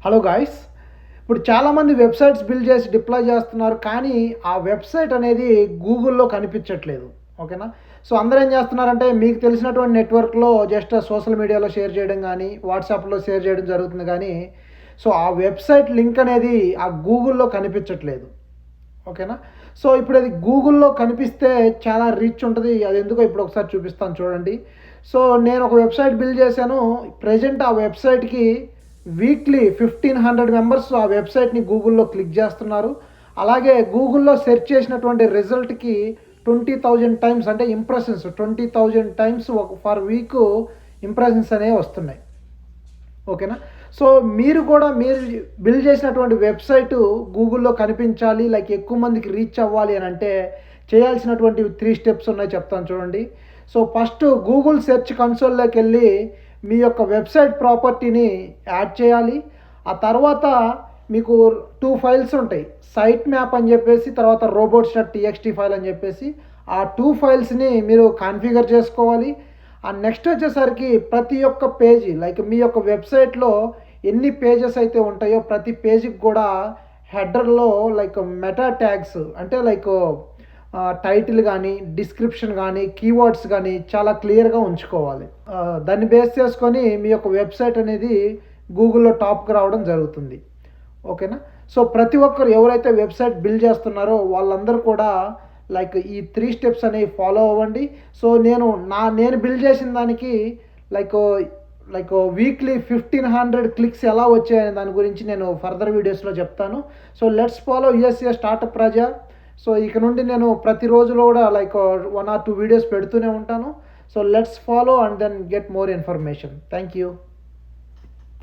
Hello guys. ఇప్పుడు చాలామంది websites build చేసి డిప్లాయ్ చేస్తున్నారు. కానీ ఆ వెబ్‌సైట్ అనేది గూగుల్‌లో కనిపించట్లేదు. ఓకేనా? సో, అందరూ ఏం చేస్తున్నారంటే మీకు తెలిసినటువంటి నెట్వర్క్‌లో జస్ట్ సోషల్ మీడియాలో షేర్ చేయడం గానీ, వాట్సాప్‌లో షేర్ చేయడం జరుగుతుంది గానీ, సో, ఆ వెబ్‌సైట్ లింక్ అనేది ఆ గూగుల్‌లో కనిపించట్లేదు. ఓకేనా? సో, ఇప్పుడది గూగుల్‌లో కనిపిస్తే చాలా రీచ్ ఉంటది. అదెందుకో ఇప్పుడు ఒకసారి చూపిస్తాను చూడండి. సో, నేను ఒక వెబ్‌సైట్ బిల్డ్ చేశాను. ప్రెజెంట్ ఆ వెబ్‌సైట్‌కి వీక్లీ 1500 మెంబర్స్ ఆ వెబ్‌సైట్‌ని గూగుల్‌లో క్లిక్ చేస్తున్నారు. అలాగే గూగుల్‌లో సెర్చ్ చేసినటువంటి రిజల్ట్‌కి 20,000 టైమ్స్ అంటే impressions 20,000 times for week impressions అనేవి వస్తున్నాయి. ఓకేనా? సో, మీరు కూడా మీరు బిల్డ్ చేసినటువంటి వెబ్‌సైటు గూగుల్‌లో కనిపించాలి, లైక్ ఎక్కువ మందికి రీచ్ అవ్వాలి అనంటే చేయాల్సినటువంటి 3 స్టెప్స్ ఉన్నాయి చెప్తాను చూడండి. సో, ఫస్ట్ గూగుల్ సెర్చ్ కన్సోల్‌లోకెళ్ళి మీ యొక్క వెబ్‌సైట్ ప్రాపర్టీని యాడ్ చేయాలి. ఆ తర్వాత మీకు 2 ఫైల్స్ ఉంటాయి. సైట్ మ్యాప్ అని చెప్పేసి, తర్వాత robots.txt ఫైల్ అని చెప్పేసి. ఆ 2 ఫైల్స్‌ని మీరు కాన్ఫిగర్ చేసుకోవాలి. నెక్స్ట్ వచ్చేసరికి ప్రతి ఒక్క పేజీ లైక్ మీ యొక్క వెబ్‌సైట్‌లో ఎన్ని పేజెస్ అయితే ఉంటాయో ప్రతి పేజీకి కూడా హెడర్‌లో లైక్ మెటా ట్యాగ్స్ అంటే లైక్ టైటిల్ గానీ, డిస్క్రిప్షన్ గానీ, కీవర్డ్స్ గానీ చాలా క్లియర్‌గా ఉంచుకోవాలి. దాన్ని బేస్ చేసుకొని మీ యొక్క వెబ్‌సైట్ అనేది గూగుల్‌లో టాప్‌కి రావడం జరుగుతుంది. ఓకేనా? సో, ప్రతి ఒక్కరు ఎవరైతే వెబ్‌సైట్ బిల్డ్ చేస్తున్నారో వాళ్ళందరూ కూడా లైక్ ఈ 3 స్టెప్స్ అనేవి ఫాలో అవ్వండి. సో, నేను బిల్డ్ చేసిన దానికి లైక్ వీక్లీ 1500 క్లిక్స్ ఎలా వచ్చాయనే దాని గురించి నేను ఫర్దర్ వీడియోస్‌లో చెప్తాను. So, let's follow USA startup Raja. So, ఇక నుండి నేను ప్రతిరోజులో కూడా లైక్ 1 ఆర్ 2 వీడియోస్ పెడుతూనే ఉంటాను. So, let's follow and then get more information. Thank you.